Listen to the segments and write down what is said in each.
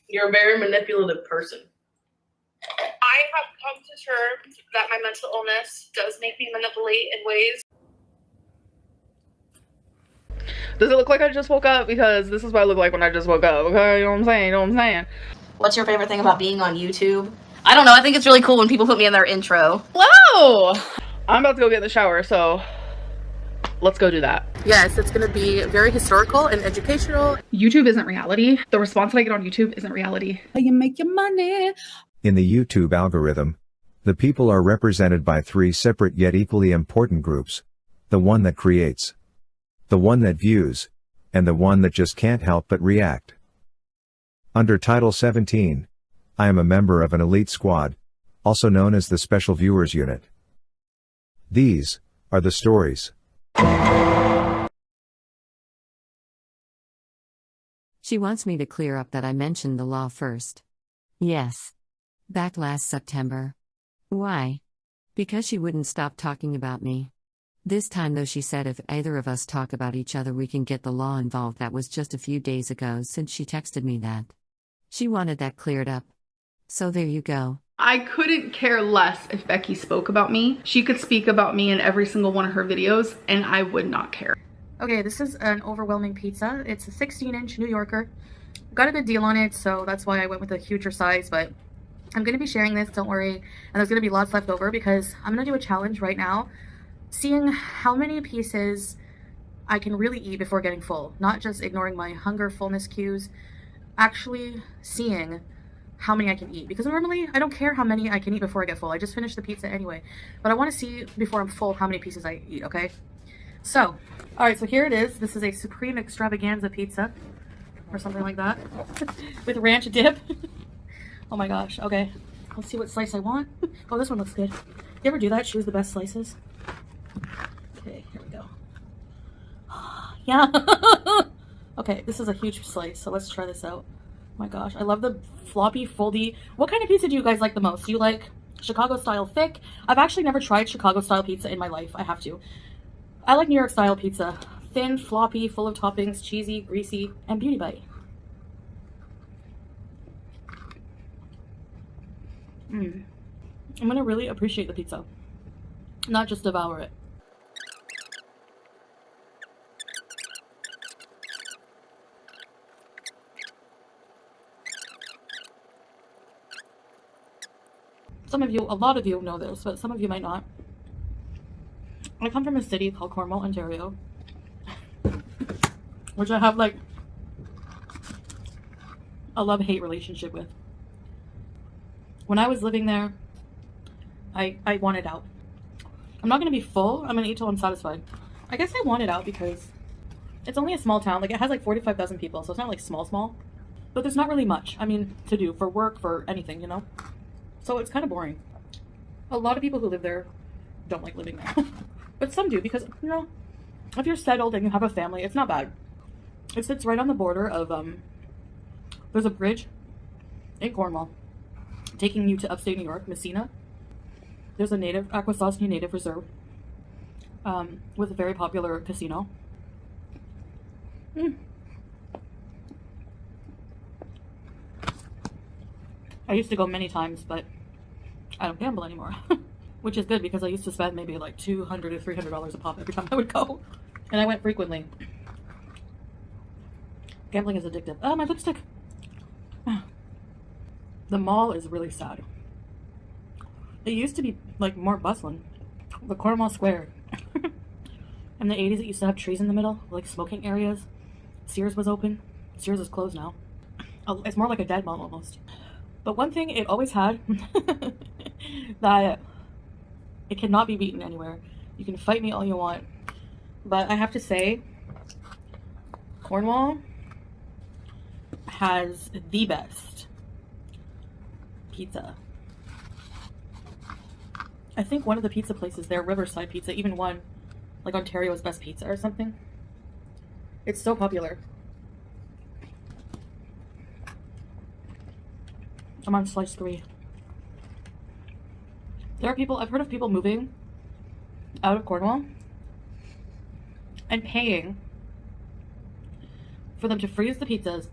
You're a very manipulative person. I have come to terms that my mental illness does make me manipulate in ways. Does it look like I just woke up? Because this is what I look like when I just woke up, okay? You know what I'm saying? You know what I'm saying? What's your favorite thing about being on YouTube? I don't know. I think it's really cool when people put me in their intro. Whoa! I'm about to go get in the shower, so let's go do that. Yes, it's gonna be very historical and educational. YouTube isn't reality. The response that I get on YouTube isn't reality. How you make your money? In the YouTube algorithm, the people are represented by three separate yet equally important groups. The one that creates, the one that views, and the one that just can't help but react. Under Title 17, I am a member of an elite squad, also known as the Special Viewers Unit. These are the stories. She wants me to clear up that I mentioned the law first. Yes. Back last September. Why? Because she wouldn't stop talking about me. This time though she said if either of us talk about each other we can get the law involved. That was just a few days ago since she texted me that. She wanted that cleared up. So there you go. I couldn't care less if Becky spoke about me. She could speak about me in every single one of her videos and I would not care. Okay, this is an overwhelming pizza. It's a 16-inch New Yorker. Got a good deal on it, so that's why I went with a huger size, but I'm going to be sharing this, don't worry. And there's going to be lots left over because I'm going to do a challenge right now, seeing how many pieces I can really eat before getting full. Not just ignoring my hunger fullness cues, actually seeing how many I can eat. Because normally I don't care how many I can eat before I get full. I just finish the pizza anyway. But I want to see before I'm full how many pieces I eat, okay? So, alright, so here it is. This is a Supreme Extravaganza pizza. Or something like that. With ranch dip. Oh my gosh, okay. Let's see what slice I want. Oh, this one looks good. You ever do that? Choose the best slices? Okay, here we go. Yeah. Okay, this is a huge slice, so let's try this out. Oh my gosh, I love the floppy, foldy. What kind of pizza do you guys like the most? Do you like Chicago style thick? I've actually never tried Chicago style pizza in my life. I have to. I like New York style pizza. Thin, floppy, full of toppings, cheesy, greasy, and beauty bite. I'm gonna really appreciate the pizza, not just devour it. Some of you, a lot of you know this, but some of you might not. I come from a city called Cornwall, Ontario, which I have like a love-hate relationship with. When I was living there, I wanted out. I'm not going to be full. I'm going to eat till I'm satisfied. I guess I wanted out because it's only a small town. Like, it has like 45,000 people, so it's not like small. But there's not really much, I mean, to do for work, for anything, you know? So it's kind of boring. A lot of people who live there don't like living there. But some do because, you know, if you're settled and you have a family, it's not bad. It sits right on the border of, there's a bridge in Cornwall taking you to upstate New York, Messina. There's a Akwesasne Native Reserve with a very popular casino. I used to go many times, but I don't gamble anymore. Which is good because I used to spend maybe like $200 to $300 a pop every time I would go. And I went frequently. Gambling is addictive. Oh, my lipstick! The mall is really sad. It used to be like more bustling. The Cornwall Square. In the 80s it used to have trees in the middle, like smoking areas. Sears was open. Sears is closed now. It's more like a dead mall almost. But one thing it always had that it cannot be beaten anywhere. You can fight me all you want. But I have to say, Cornwall has the best pizza. I think one of the pizza places there, Riverside Pizza, even won like Ontario's best pizza or something. It's so popular. I'm on slice 3. There are people, I've heard of people moving out of Cornwall and paying for them to freeze the pizzas,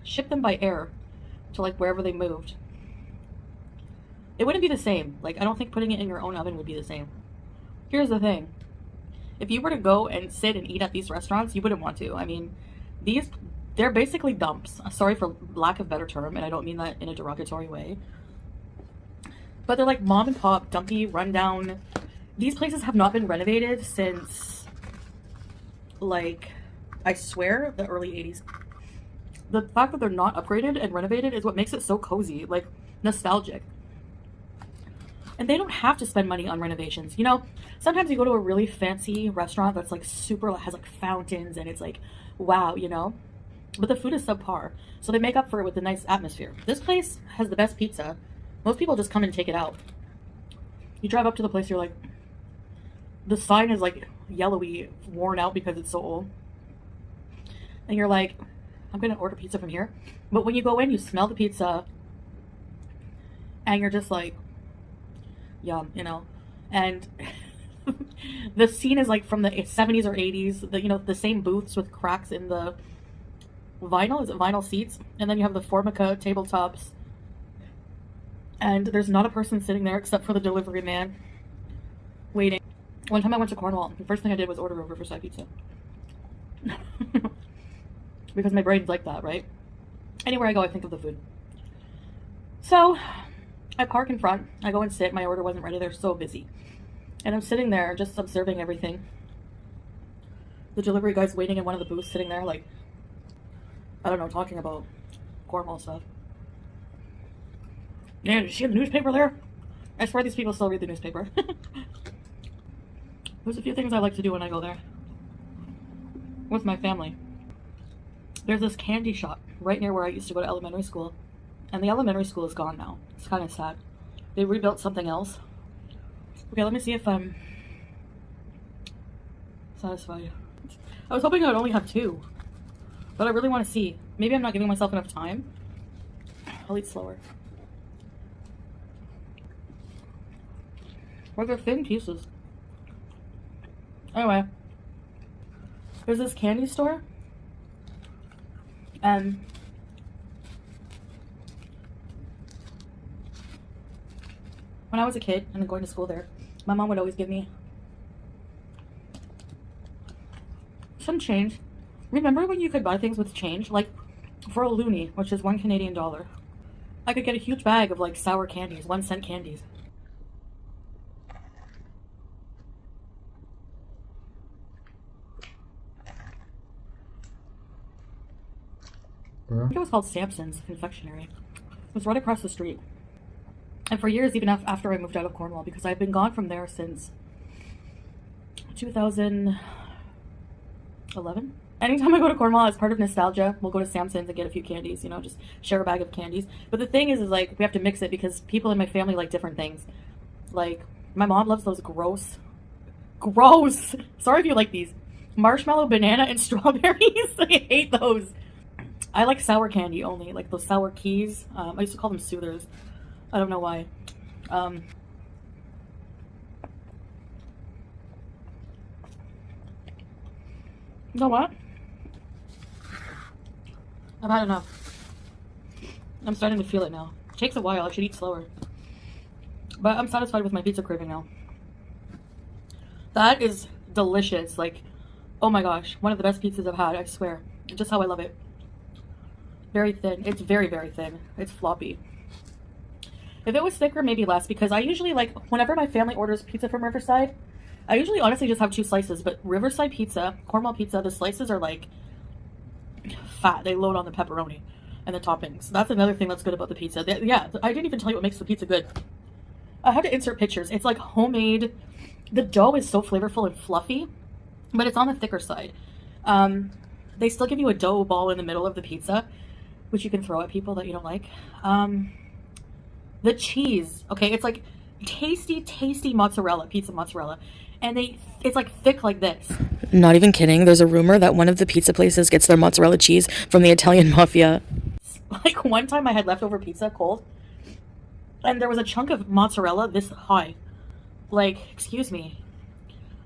ship them by air to like wherever they moved, it wouldn't be the same. Like, I don't think putting it in your own oven would be the same. Here's the thing. If you were to go and sit and eat at these restaurants, you wouldn't want to. I mean, they're basically dumps. Sorry for lack of better term, and I don't mean that in a derogatory way. But they're like mom and pop, dumpy, rundown. These places have not been renovated since, like, I swear, the early 80s. The fact that they're not upgraded and renovated is what makes it so cozy, like, nostalgic. And they don't have to spend money on renovations. You know, sometimes you go to a really fancy restaurant that's like super, has like fountains and it's like, wow, you know? But the food is subpar. So they make up for it with the nice atmosphere. This place has the best pizza. Most people just come and take it out. You drive up to the place, you're like, the sign is like yellowy, worn out because it's so old. And you're like, I'm gonna order pizza from here. But when you go in, you smell the pizza and you're just like, yum, you know. And the scene is like from the 70s or 80s, you know, the same booths with cracks in the vinyl. Is it vinyl seats? And then you have the Formica tabletops, and there's not a person sitting there except for the delivery man waiting. One time I went to Cornwall, the first thing I did was order a Riverside pizza. Because my brain's like that, right? Anywhere I go, I think of the food. So I park in front, I go and sit, my order wasn't ready, they're so busy. And I'm sitting there just observing everything. The delivery guy's waiting in one of the booths, sitting there like, I don't know, talking about Cornwall stuff. Yeah, did you see the newspaper there? I swear these people still read the newspaper. There's a few things I like to do when I go there. With my family. There's this candy shop right near where I used to go to elementary school. And the elementary school is gone now. It's kind of sad. They rebuilt something else. Okay, let me see if I'm satisfied. I was hoping I would only have 2. But I really want to see. Maybe I'm not giving myself enough time. I'll eat slower. Or they're thin pieces. Anyway. There's this candy store. And when I was a kid and going to school there, my mom would always give me some change. Remember when you could buy things with change? Like, for a loonie, which is $1 Canadian, I could get a huge bag of like sour candies, 1-cent candies. I think it was called Sampson's Confectionery. It was right across the street. And for years, even after I moved out of Cornwall, because I've been gone from there since 2011. Anytime I go to Cornwall, as part of nostalgia, we'll go to Sampson's and get a few candies, you know, just share a bag of candies. But the thing is like, we have to mix it because people in my family like different things. Like, my mom loves those gross, sorry if you like these, marshmallow, banana, and strawberries. I hate those. I like sour candy only, like those sour keys. I used to call them soothers. I don't know why. You know what? I've had enough. I'm starting to feel it now. It takes a while. I should eat slower. But I'm satisfied with my pizza craving now. That is delicious. Like, oh my gosh. One of the best pizzas I've had, I swear. Just how I love it. Very thin. It's very, very thin. It's floppy. If it was thicker, maybe less, because I usually, like, whenever my family orders pizza from Riverside, I usually honestly just have 2 slices, but Riverside pizza, Cornwall pizza, the slices are, like, fat. They load on the pepperoni and the toppings. That's another thing that's good about the pizza. Yeah, I didn't even tell you what makes the pizza good. I had to insert pictures. It's, like, homemade. The dough is so flavorful and fluffy, but it's on the thicker side. They still give you a dough ball in the middle of the pizza, which you can throw at people that you don't like. The cheese, okay, it's like tasty, tasty mozzarella, pizza mozzarella. And it's like thick like this. Not even kidding. There's a rumor that one of the pizza places gets their mozzarella cheese from the Italian mafia. Like, one time I had leftover pizza cold, and there was a chunk of mozzarella this high. Like, excuse me.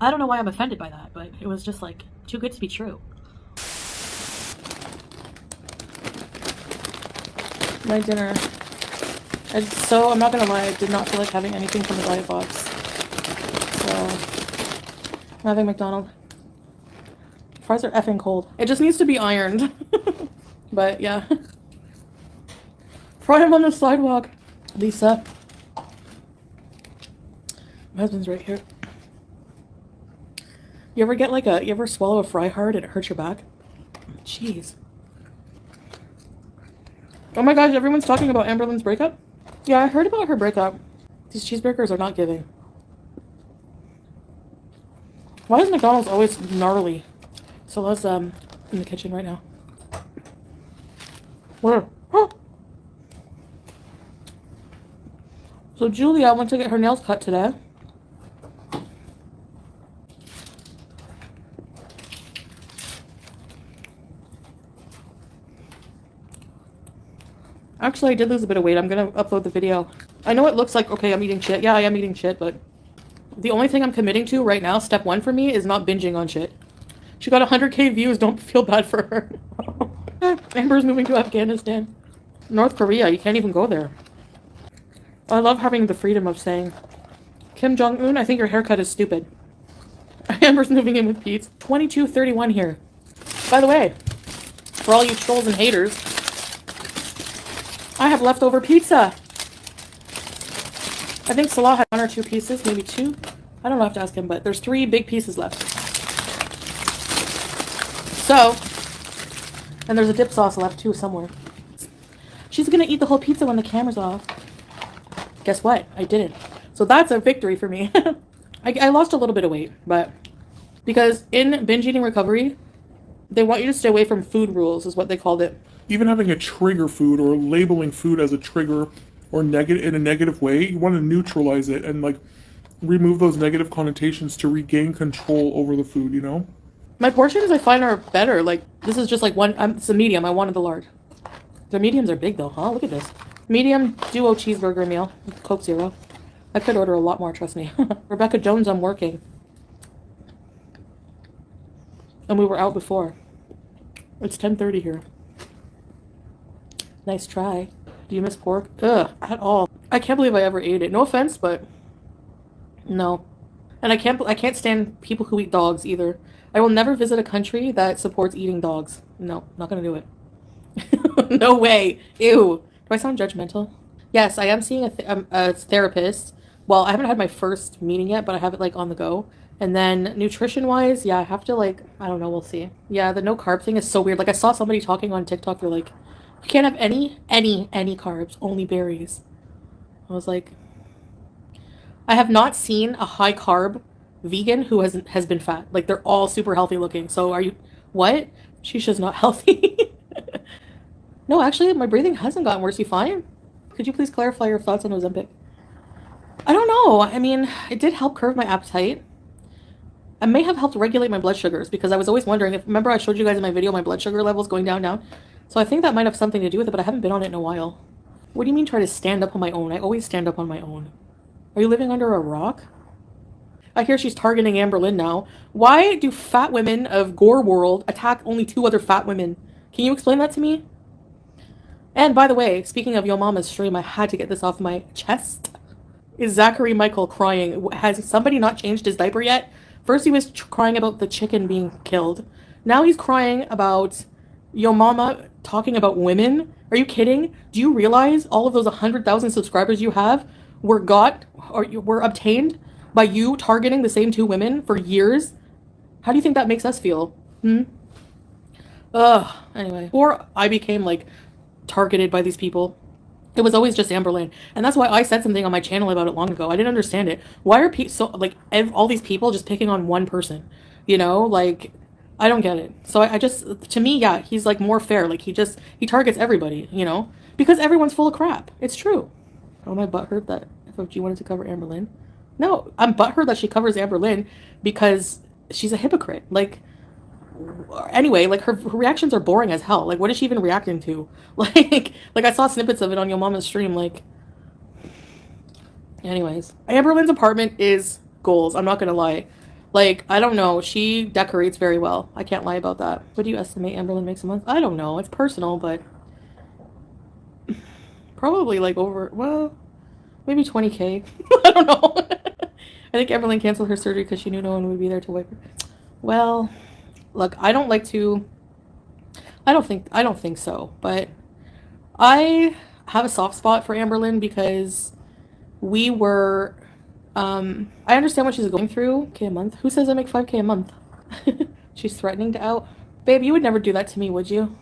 I don't know why I'm offended by that, but it was just like too good to be true. my dinner. And so, I'm not gonna lie, I did not feel like having anything from the diet box. So, I'm having McDonald. Fries are effing cold. It just needs to be ironed. But, yeah. Fry him on the sidewalk. Lisa. My husband's right here. You ever get like you ever swallow a fry hard and it hurts your back? Jeez. Oh my gosh, everyone's talking about Amberlynn's breakup? Yeah, I heard about her breakup. These cheeseburgers are not giving. Why is McDonald's always gnarly? So let's, in the kitchen right now. Where? Oh. So Julia went to get her nails cut today. Actually, I did lose a bit of weight. I'm gonna upload the video. I know it looks like, okay, I'm eating shit. Yeah, I am eating shit, but the only thing I'm committing to right now, step 1 for me, is not binging on shit. She got 100k views. Don't feel bad for her. Amber's moving to Afghanistan. North Korea, you can't even go there. I love having the freedom of saying, Kim Jong-un, I think your haircut is stupid. Amber's moving in with Pete's. 22:31 here. By the way, for all you trolls and haters, I have leftover pizza. I think Salah had 1 or 2 pieces, maybe 2. I don't know, I have to ask him, but there's 3 big pieces left. So, and there's a dip sauce left too somewhere. She's gonna eat the whole pizza when the camera's off. Guess what? I didn't. So that's a victory for me. I lost a little bit of weight, but because in binge eating recovery, they want you to stay away from food rules, is what they called it. Even having a trigger food or labeling food as a trigger or negative in a negative way, you want to neutralize it and like remove those negative connotations to regain control over the food, you know? My portions I find are better. Like this is just like one, it's a medium. I wanted the large. The mediums are big though, huh? Look at this. Medium duo cheeseburger meal, Coke Zero. I could order a lot more, trust me. Rebecca Jones, I'm working. And we were out before. It's 10:30 here. Nice try. Do you miss pork? Ugh, at all. I can't believe I ever ate it. No offense, but no. And I can't stand people who eat dogs either. I will never visit a country that supports eating dogs. No, not gonna do it. No way. Ew. Do I sound judgmental? Yes, I am seeing a therapist. Well, I haven't had my first meeting yet, but I have it like on the go. And then nutrition-wise, yeah, I have to like, I don't know, we'll see. Yeah, the no carb thing is so weird. Like I saw somebody talking on TikTok, they're like, you can't have any carbs, only berries. I was like, I have not seen a high carb vegan who has been fat. Like they're all super healthy looking. So are you, what? Shisha's not healthy. No, actually, my breathing hasn't gotten worse. You fine? Could you please clarify your thoughts on Ozempic? I don't know. I mean, it did help curb my appetite. It may have helped regulate my blood sugars because I was always wondering if, remember I showed you guys in my video my blood sugar levels going down. So I think that might have something to do with it, but I haven't been on it in a while. What do you mean try to stand up on my own? I always stand up on my own. Are you living under a rock? I hear she's targeting Amberlynn now. Why do fat women of Gore World attack only 2 other fat women? Can you explain that to me? And by the way, speaking of Yo Mama's stream, I had to get this off my chest. Is Zachary Michael crying? Has somebody not changed his diaper yet? First he was crying about the chicken being killed. Now he's crying about Yo Mama talking about women. Are you kidding? Do you realize all of those 100,000 subscribers you have were obtained by you targeting the same 2 women for years? How do you think that makes us feel? Ugh. Anyway, before I became like targeted by these people, it was always just Amberlynn, and that's why I said something on my channel about it long ago. I didn't understand it. Why are so like all these people just picking on one person? You know, like I don't get it. So I just, to me, yeah, he's like more fair. Like he targets everybody, you know, because everyone's full of crap. It's true. Oh, my butthurt that FFG wanted to cover Amberlynn. No, I'm butthurt that she covers Amberlynn because she's a hypocrite. Like, anyway, like her reactions are boring as hell. Like, what is she even reacting to? Like I saw snippets of it on Yo Mama's stream. Like, anyways, Amberlynn's apartment is goals. I'm not gonna lie. Like, I don't know. She decorates very well. I can't lie about that. What do you estimate Amberlynn makes a month? I don't know. It's personal, but Probably like over, well, maybe 20K. I don't know. I think Amberlynn canceled her surgery because she knew no one would be there to wipe her. Well, look, I don't think so, but I have a soft spot for Amberlynn because we were, I understand what she's going through. K a month? Who says I make 5K a month? She's threatening to out. Babe, you would never do that to me, would you?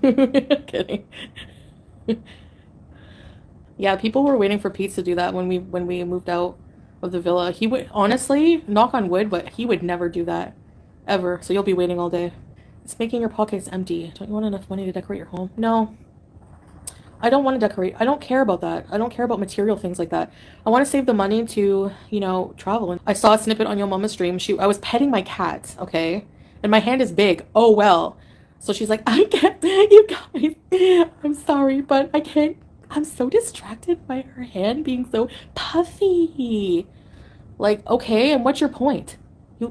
Kidding. Yeah, people were waiting for Pete to do that when we moved out of the villa. He would, honestly, knock on wood, but he would never do that. Ever. So you'll be waiting all day. It's making your pockets empty. Don't you want enough money to decorate your home? No. I don't want to decorate. I don't care about that. I don't care about material things like that. I want to save the money to, you know, travel. And I saw a snippet on your mama's stream. I was petting my cat, okay? And my hand is big. Oh, well. So she's like, I can't, you guys, I'm sorry, but I can't. I'm so distracted by her hand being so puffy. Like, okay, and what's your point?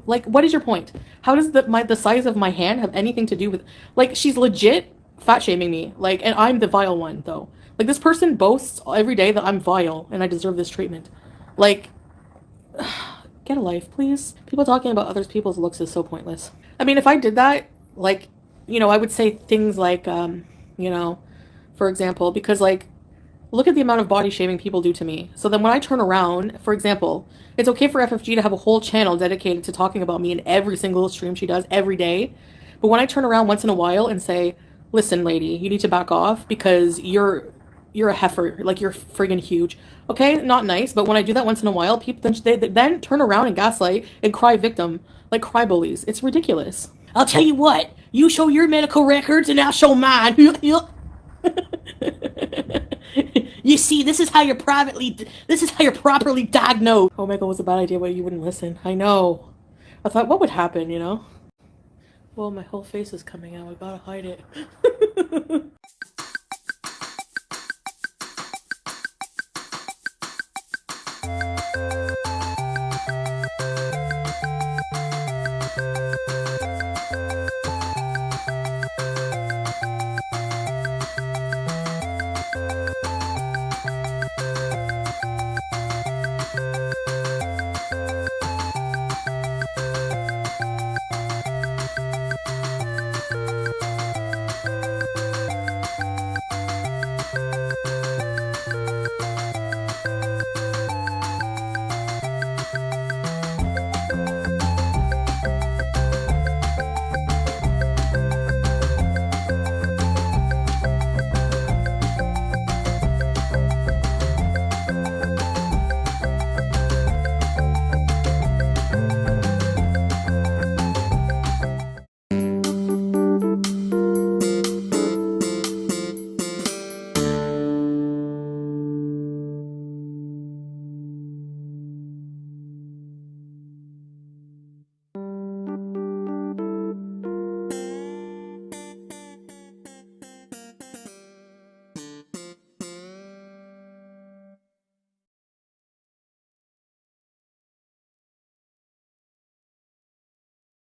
Like, what is your point? How does the size of my hand have anything to do with, like, she's legit fat shaming me, like, and I'm the vile one, though. Like, this person boasts every day that I'm vile and I deserve this treatment. Like, get a life, please. People talking about other people's looks is so pointless. I mean, if I did that, like, you know, I would say things like, you know, for example, because, like, look at the amount of body shaming people do to me. So then when I turn around, for example, it's okay for FFG to have a whole channel dedicated to talking about me in every single stream she does every day. But when I turn around once in a while and say, listen, lady, you need to back off because you're a heifer, like you're friggin' huge. Okay, not nice, but when I do that once in a while, people then turn around and gaslight and cry victim, like cry bullies. It's ridiculous. I'll tell you what, you show your medical records and I'll show mine. You see, this is how you're properly diagnosed. Oh my god, it was a bad idea, but you wouldn't listen. I know. I thought, what would happen, you know? Well, my whole face is coming out. I gotta hide it.